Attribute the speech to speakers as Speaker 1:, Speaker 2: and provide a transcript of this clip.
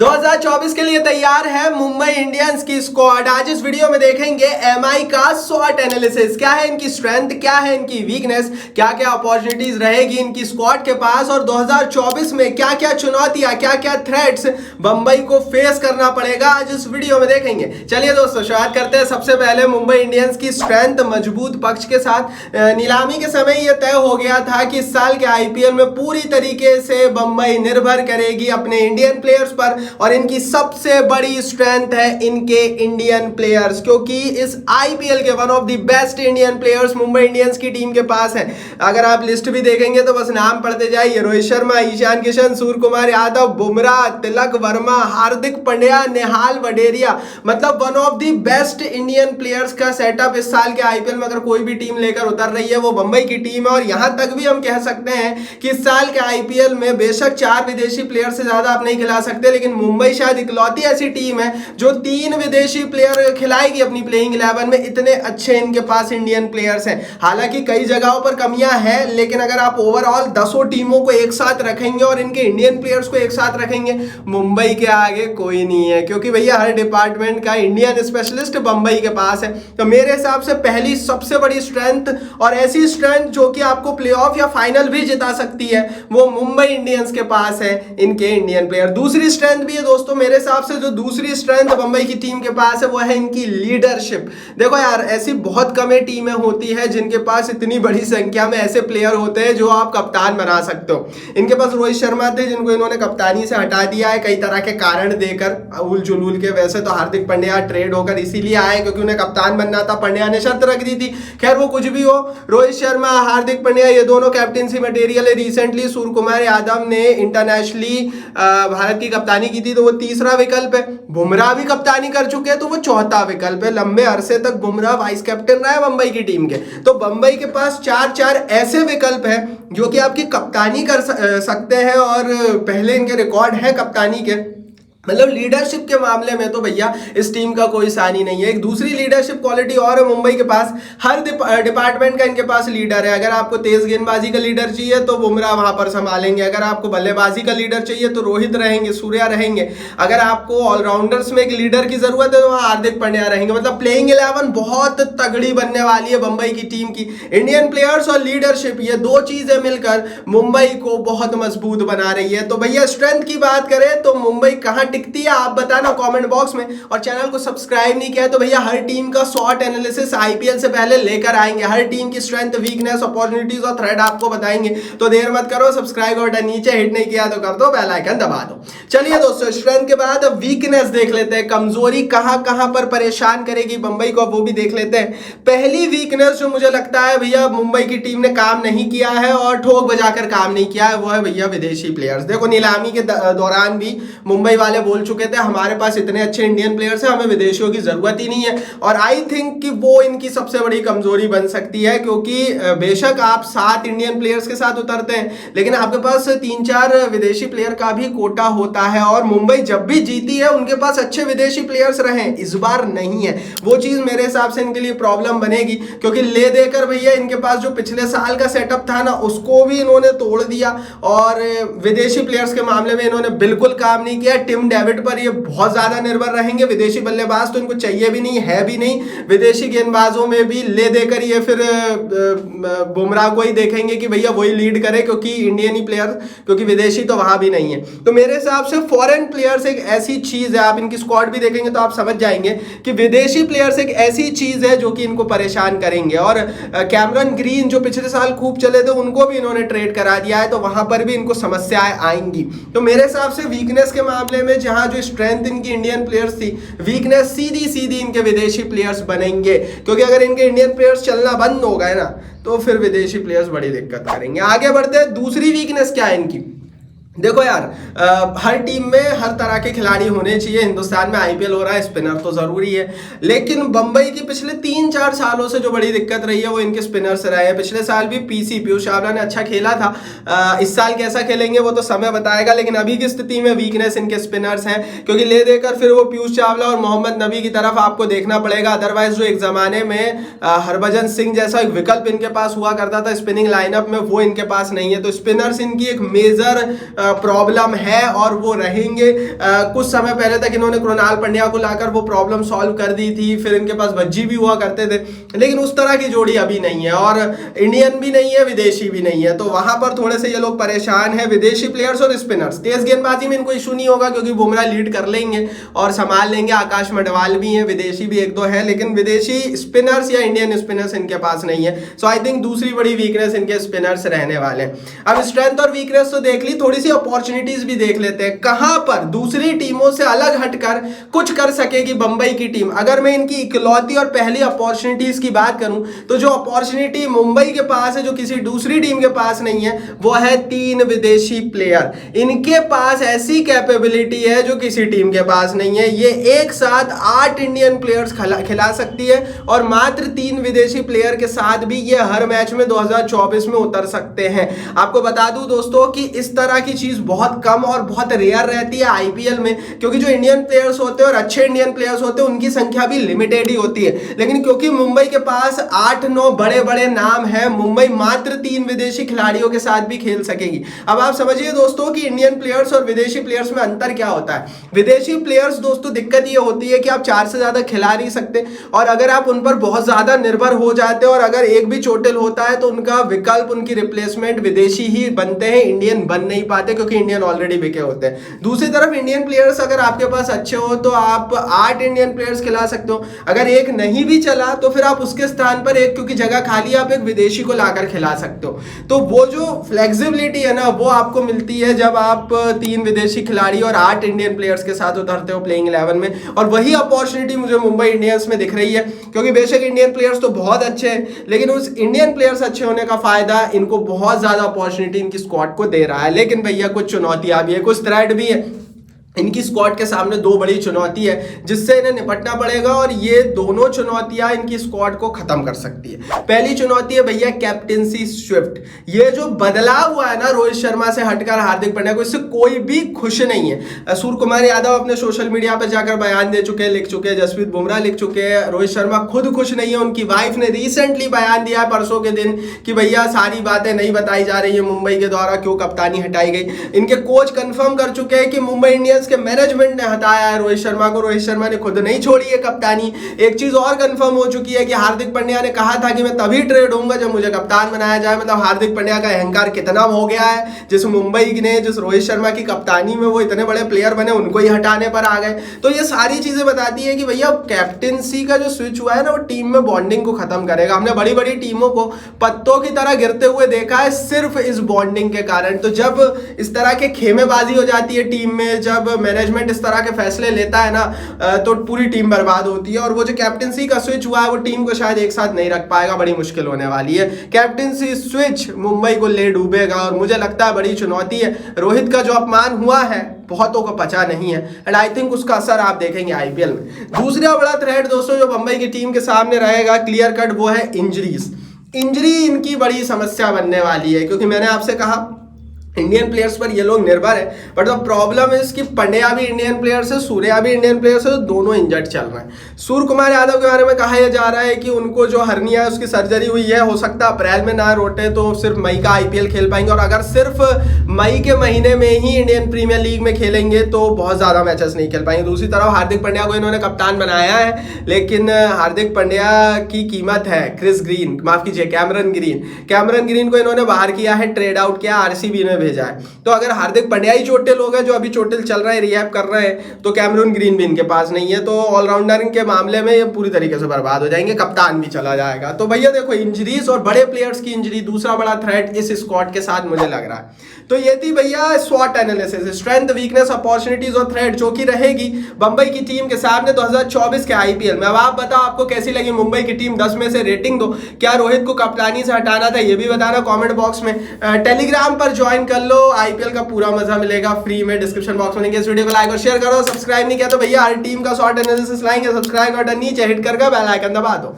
Speaker 1: 2024 के लिए तैयार है मुंबई इंडियंस की स्क्वाड। आज इस वीडियो में देखेंगे एमआई का शॉट एनालिसिस। क्या है इनकी स्ट्रेंथ, क्या है इनकी वीकनेस, क्या क्या अपॉर्चुनिटीज रहेगी इनकी स्क्वाड के पास और 2024 में क्या क्या चुनौतियां, क्या क्या थ्रेट्स मुंबई को फेस करना पड़ेगा, आज इस वीडियो में देखेंगे। चलिए दोस्तों शुरुआत करते हैं। सबसे पहले मुंबई इंडियंस की स्ट्रेंथ मजबूत पक्ष के साथ। नीलामी के समय यह तय हो गया था कि इस साल के आईपीएल में पूरी तरीके से मुंबई निर्भर करेगी अपने इंडियन प्लेयर्स पर और इनकी सबसे बड़ी स्ट्रेंथ है इनके इंडियन प्लेयर्स, क्योंकि इस आईपीएल के one of the best Indian players Mumbai Indians की टीम के पास है। अगर आप लिस्ट भी देखेंगे तो बस नाम पढ़ते जाइए। रोहित शर्मा, ईशान किशन, सूर्य कुमार यादव, बुमराह, तिलक वर्मा, हार्दिक पांड्या, नेहाल वडेरिया, मतलब one of the best Indian players का सेटअप इस साल के आईपीएल में अगर कोई भी टीम लेकर उतर रही है वो मुंबई की टीम है। और यहां तक भी हम कह सकते हैं कि इस साल के आईपीएल में बेशक 4 विदेशी प्लेयर से ज्यादा आप नहीं खिला सकते, लेकिन मुंबई शायद इकलौती ऐसी टीम है जो 3 विदेशी प्लेयर खिलाएगी अपनी प्लेइंग 11 में। इतने अच्छे इनके पास इंडियन प्लेयर्स हैं। हालांकि कई जगहों पर कमियां हैं, लेकिन अगर आप ओवरऑल 10 टीमों को एक साथ रखेंगे और इनके इंडियन प्लेयर्स को एक साथ रखेंगे, मुंबई के आगे कोई नहीं है, क्योंकि भैया हर डिपार्टमेंट का इंडियन स्पेशलिस्ट मुंबई के पास है। तो मेरे हिसाब से पहली सबसे बड़ी स्ट्रेंथ और ऐसी स्ट्रेंथ जो कि आपको प्लेऑफ या फाइनल भी जिता सकती है, वो मुंबई इंडियंस के पास है इनके इंडियन प्लेयर। दूसरी स्ट्रेंथ भी है दोस्तों मेरे हिसाब से, जो दूसरी स्ट्रेंथ मुंबई की टीम के पास है वो है इनकी लीडरशिप। देखो यार, ऐसी बहुत कम टीमें होती है जिनके पास इतनी बड़ी संख्या में ऐसे प्लेयर होते हैं जो आप कप्तान बना सकते हो। इनके पास रोहित शर्मा थे जिनको इन्होंने कप्तानी से हटा दिया है कई तरह के कारण देकर, उल जुलूल के। वैसे तो हार्दिक पांड्या ट्रेड होकर इसीलिए आए क्योंकि उन्हें कप्तान बनना था, पांड्या ने शर्त रख दी थी। खैर वो कुछ भी हो, रोहित शर्मा, हार्दिक पांड्या ये दोनों कैप्टेंसी मटेरियल है। रिसेंटली सूर्य कुमार यादव ने इंटरनेशनली भारत की कप्तानी की थी, तो वो तीसरा विकल्प है। बुमराह भी कप्तानी कर चुके हैं तो वो चौथा विकल्प है। लंबे अरसे तक बुमराह वाइस कैप्टन रहा है मुंबई की टीम के। तो मुंबई के पास 4 ऐसे विकल्प हैं जो कि आपकी कप्तानी कर सकते हैं और पहले इनके रिकॉर्ड है कप्तानी के। मतलब लीडरशिप के मामले में तो भैया इस टीम का कोई सानी नहीं है। एक दूसरी लीडरशिप क्वालिटी और है मुंबई के पास, हर डिपार्टमेंट का इनके पास लीडर है। अगर आपको तेज गेंदबाजी का लीडर चाहिए तो बुमराह वहां पर संभालेंगे। अगर आपको बल्लेबाजी का लीडर चाहिए तो रोहित रहेंगे, सूर्या रहेंगे। अगर आपको ऑलराउंडर्स में एक लीडर की जरूरत है तो वहां हार्दिक पांड्या रहेंगे। मतलब प्लेइंग 11 बहुत तगड़ी बनने वाली है मुंबई की टीम की। इंडियन प्लेयर्स और लीडरशिप, ये 2 चीजें मिलकर मुंबई को बहुत मजबूत बना रही है। तो भैया स्ट्रेंथ की बात करें तो मुंबई कहां टिकती है आप बताना कमेंट बॉक्स में। और चैनल को सब्सक्राइब नहीं किया है तो भैया हर टीम का शॉर्ट एनालिसिस आईपीएल से पहले लेकर आएंगे। हर टीम की स्ट्रेंथ, वीकनेस, अपॉर्चुनिटीज और थ्रेट आपको बताएंगे। तो देर मत करो, सब्सक्राइब का बटन नीचे हिट नहीं किया तो कर दो, बेल आइकन दबा दो। चलिए दोस्तों, स्ट्रेंथ के बाद अब वीकनेस देख लेते हैं। कमजोरी कहां कहां पर परेशान करेगी मुंबई को, वो भी देख लेते हैं। पहली वीकनेस जो मुझे लगता है भैया मुंबई की टीम ने काम नहीं किया है और ठोक बजाकर काम नहीं किया है, वो है भैया विदेशी प्लेयर्स। देखो नीलामी के दौरान भी मुंबई वाले बोल चुके थे हमारे पास इतने अच्छे इंडियन प्लेयर्स हैं, हमें विदेशियों की जरूरत ही नहीं है। और आई थिंक कि वो इनकी सबसे बड़ी कमजोरी बन सकती है, क्योंकि बेशक आप 7 इंडियन प्लेयर्स के साथ उतरते हैं, लेकिन आपके पास 3-4 विदेशी प्लेयर का भी कोटा होता है। और मुंबई जब भी जीती है उनके पास अच्छे विदेशी प्लेयर्स रहे, इस बार नहीं है। वो चीज मेरे हिसाब से इनके लिए प्रॉब्लम बनेगी, क्योंकि ले देकर भैया इनके पास जो पिछले साल का सेटअप था ना, उसको भी इन्होंने तोड़ दिया। और विदेशी प्लेयर्स के मामले में इन्होंने बिल्कुल काम नहीं किया। टिम डेविड पर ये बहुत ज्यादा निर्भर रहेंगे। विदेशी बल्लेबाज तो इनको चाहिए भी नहीं, है भी नहीं। विदेशी गेंदबाजों में भी ले देकर ये फिर बुमराह को ही देखेंगे कि भैया वही लीड करे, क्योंकि इंडियन ही प्लेयर, क्योंकि विदेशी तो वहां भी नहीं है। तो मेरे हिसाब से फॉरेन प्लेयर्स एक ऐसी चीज है, आप इनकी स्क्वाड भी देखेंगे तो आप समझ जाएंगे कि विदेशी प्लेयर्स एक ऐसी चीज है जो कि इनको परेशान करेंगे। और कैमरन ग्रीन जो पिछले साल खूब चले थे, उनको भी इन्होंने ट्रेड करा दिया है, तो वहां पर भी इनको समस्याएं आएंगी। तो मेरे हिसाब से वीकनेस के मामले में जहां जो स्ट्रेंथ इनकी इंडियन प्लेयर्स थी, वीकनेस सीधी इनके विदेशी प्लेयर्स बनेंगे। क्योंकि अगर इनके इंडियन प्लेयर्स चलना बंद हो गए ना, तो फिर विदेशी प्लेयर्स बड़ी दिक्कत करेंगे। आगे बढ़ते हैं, दूसरी वीकनेस क्या है इनकी। देखो यार, हर टीम में हर तरह के खिलाड़ी होने चाहिए। हिंदुस्तान में आईपीएल हो रहा है, स्पिनर तो जरूरी है, लेकिन मुंबई की पिछले 3-4 सालों से जो बड़ी दिक्कत रही है वो इनके स्पिनर से रहे हैं। पिछले साल भी पीयूष चावला ने अच्छा खेला था। इस साल कैसा खेलेंगे वो तो समय बताएगा, लेकिन अभी की स्थिति में वीकनेस इनके स्पिनर्स हैं, क्योंकि ले देकर फिर वो पीयूष चावला और मोहम्मद नबी की तरफ आपको देखना पड़ेगा। अदरवाइज जो एक जमाने में हरभजन सिंह जैसा एक विकल्प इनके पास हुआ करता था स्पिनिंग लाइनअप में, वो इनके पास नहीं है। तो स्पिनर्स इनकी एक मेजर प्रॉब्लम है और वो रहेंगे। कुछ समय पहले तक इन्होंने कृणाल पंड्या को लाकर वो प्रॉब्लम सॉल्व कर दी थी, फिर इनके पास भज्जी भी हुआ करते थे, लेकिन उस तरह की जोड़ी अभी नहीं है और इंडियन भी नहीं है, विदेशी भी नहीं है, तो वहां पर थोड़े से ये लोग परेशान है। विदेशी प्लेयर्स और स्पिनर्स, तेज गेंदबाजी में इनको इशू नहीं होगा क्योंकि बुमराह लीड कर लेंगे और संभाल लेंगे। आकाश मडवाल भी है, विदेशी भी एक दो है, लेकिन विदेशी स्पिनर्स या इंडियन स्पिनर्स इनके पास नहीं है। सो आई थिंक दूसरी बड़ी वीकनेस इनके स्पिनर्स रहने वाले। अब स्ट्रेंथ और वीकनेस तो देख ली, थोड़ी सी अपॉर्चुनिटीज भी देख लेते हैं। कहां पर दूसरी टीमों से अलग हटकर कुछ कर सकेगी बंबई की टीम। अगर मैं इनकी इकलौती और पहली अपॉर्चुनिटीज की बात करूं तो जो अपॉर्चुनिटी मुंबई के पास है, जो किसी दूसरी टीम के पास नहीं है, वो है 3 विदेशी प्लेयर। इनके पास ऐसी कैपेबिलिटी है जो किसी टीम के पास नहीं है। ये एक साथ 8 इंडियन प्लेयर्स खिला सकती है और मात्र 3 विदेशी प्लेयर के साथ भी ये हर मैच में 2024 में उतर सकते हैं। आपको बता दूं दोस्तों कि इस तरह की चीज बहुत कम और बहुत रेयर रहती है आईपीएल में, क्योंकि जो इंडियन प्लेयर्स होते हैं और अच्छे इंडियन प्लेयर्स होते हैं उनकी संख्या भी लिमिटेड ही होती है। लेकिन क्योंकि मुंबई के पास 8-9 बड़े बड़े नाम है, मुंबई मात्र 3 विदेशी खिलाड़ियों के साथ भी खेल सकेगी। अब आप समझिए दोस्तों कि इंडियन प्लेयर्स और विदेशी प्लेयर्स में अंतर क्या होता है। विदेशी प्लेयर्स दोस्तों दिक्कत ये होती है कि आप 4 से ज्यादा खिला नहीं सकते और अगर आप उन पर बहुत ज्यादा निर्भर हो जाते हो और अगर एक भी चोटिल होता है तो उनका विकल्प, उनकी रिप्लेसमेंट विदेशी ही बनते हैं, इंडियन बन नहीं पाते क्योंकि इंडियन ऑलरेडी बिके होते हैं। दूसरी तरफ इंडियन प्लेयर्स अगर आपके पास अच्छे हो तो आप 8 इंडियन प्लेयर्स खिला सकते हो। अगर एक नहीं भी चला तो फिर आप उसके स्थान पर एक, क्योंकि जगह खाली, आप एक विदेशी को लाकर खिला सकते हो। तो वो जो फ्लेक्सिबिलिटी है ना वो आपको मिलती है जब आप 3 विदेशी खिलाड़ी और 8 इंडियन प्लेयर्स के साथ उतरते हो प्लेइंग 11 में। और वही अपॉर्चुनिटी मुझे मुंबई इंडियंस में दिख रही है, क्योंकि बेशक इंडियन प्लेयर्स तो बहुत अच्छे हैं लेकिन उस इंडियन प्लेयर्स अच्छे होने का फायदा इनको बहुत ज्यादा अपॉर्चुनिटी इनकी स्क्वाड को दे रहा है। लेकिन भैया कुछ चुनौतियां भी है, कुछ थ्रेट भी है। इनकी स्क्वाड के सामने 2 बड़ी चुनौती है जिससे इन्हें निपटना पड़ेगा और ये दोनों चुनौतियां इनकी स्क्वाड को खत्म कर सकती है। पहली चुनौती है भैया कैप्टेंसी स्विफ्ट। ये जो बदलाव हुआ है ना रोहित शर्मा से हटकर हार्दिक पांड्या को, इससे कोई भी खुश नहीं है। सूर्य कुमार यादव अपने सोशल मीडिया पर जाकर बयान दे चुके हैं, लिख चुके हैं, जसप्रीत बुमराह लिख चुके हैं, रोहित शर्मा खुद खुश नहीं है। उनकी वाइफ ने रिसेंटली बयान दिया है परसों के दिन कि भैया सारी बातें नहीं बताई जा रही है मुंबई के द्वारा, क्यों कप्तानी हटाई गई। इनके कोच कंफर्म कर चुके हैं कि मुंबई इंडियंस के मैनेजमेंट ने हटाया है रोहित शर्मा को, रोहित शर्मा ने खुद नहीं छोड़ी है कप्तानी। एक चीज और कंफर्म हो चुकी है कि हार्दिक पांड्या ने कहा था कि मैं तभी ट्रेड होऊंगा जब मुझे कप्तान बनाया जाए। मतलब हार्दिक पांड्या का अहंकार कितना हो गया है, जिस मुंबई ने जिस रोहित शर्मा की कप्तानी में वो इतने बड़े प्लेयर बने उनको ही हटाने पर आ गए। तो ये सारी चीजें बताती है कि भैया कैप्टेंसी का जो स्विच हुआ है ना वो टीम में बॉन्डिंग को खत्म करेगा। हमने बड़ी बड़ी टीमों को पत्तों की तरह गिरते हुए देखा है सिर्फ इस बॉन्डिंग के कारण। तो जब इस तरह के खेमेबाजी हो जाती है टीम में, जब मैनेजमेंट इस तरह के फैसले लेता है ना तो पूरी टीम बर्बाद होती है। और वो जो कैप्टेंसी का स्विच हुआ है वो टीम को शायद एक साथ नहीं रख पाएगा, बड़ी मुश्किल होने वाली है। कैप्टेंसी स्विच मुंबई को ले डूबेगा और मुझे लगता है बड़ी चुनौती है। रोहित का जो अपमान हुआ है बहुतों को पचा नहीं है एंड आई थिंक उसका असर आप देखेंगे आईपीएल में। दूसरा बड़ा थ्रेट दोस्तों जो मुंबई की टीम के सामने रहेगा क्लियर कट, वो है इंजरीज। इंजरी इनकी बड़ी समस्या बनने वाली है, क्योंकि मैंने आपसे कहा इंडियन प्लेयर्स पर ये लोग निर्भर है, बट द प्रॉब्लम है कि पंड्या भी इंडियन प्लेयर्स है, सूर्या भी इंडियन प्लेयर्स है, तो दोनों इंजर्ड चल रहे हैं। सूर्य कुमार यादव के बारे में कहा यह जा रहा है कि उनको जो हर्निया है उसकी सर्जरी हुई है, हो सकता है अप्रैल में ना रोटे तो सिर्फ मई का आईपीएल खेल पाएंगे। और अगर सिर्फ मई के महीने में ही इंडियन प्रीमियर लीग में खेलेंगे तो बहुत ज्यादा मैचेस नहीं खेल पाएंगे। दूसरी तरफ हार्दिक पांड्या को इन्होंने कप्तान बनाया है, लेकिन हार्दिक पांड्या की कीमत है कैमरन ग्रीन को इन्होंने बाहर किया है, ट्रेड आउट किया, आरसीबी ने भेजा है। तो अगर हार्दिक पांड्या ही चोटिल हो गए, जो अभी चोटिल चल रहे हैं, रिहैब कर रहे हैं, तो कैमरून ग्रीन भी इनके पास नहीं है। तो ऑलराउंडर के मामले में ये पूरी तरीके से बर्बाद हो जाएंगे, कप्तान भी चला जाएगा। तो भैया देखो इंजरीज और बड़े प्लेयर्स की इंजरी दूसरा बड़ा थ्रेट इस स्क्वाड के साथ मुझे लग रहा है। तो ये थी भैया स्वॉट एनालिसिस, स्ट्रेंथ, वीकनेस, अपॉर्चुनिटीज और थ्रेट जो कि रहेगी मुंबई की टीम के सामने 2024 के आईपीएल में। अब आप बताओ आपको कैसी लगी मुंबई की टीम, 10 में से रेटिंग दो। क्या रोहित को कप्तानी से हटाना था ये भी बताना कमेंट बॉक्स में। टेलीग्राम पर ज्वाइन कर लो, आईपीएल का पूरा मजा मिलेगा फ्री में, डिस्क्रिप्शन बॉक्स में। इस वीडियो को लाइक और शेयर करो, सब्सक्राइब नहीं किया तो भैया हर टीम का शॉर्ट एनालिसिस लाएंगे, सब्सक्राइब का बटन नीचे हिट करके बेल आइकन दबा दो।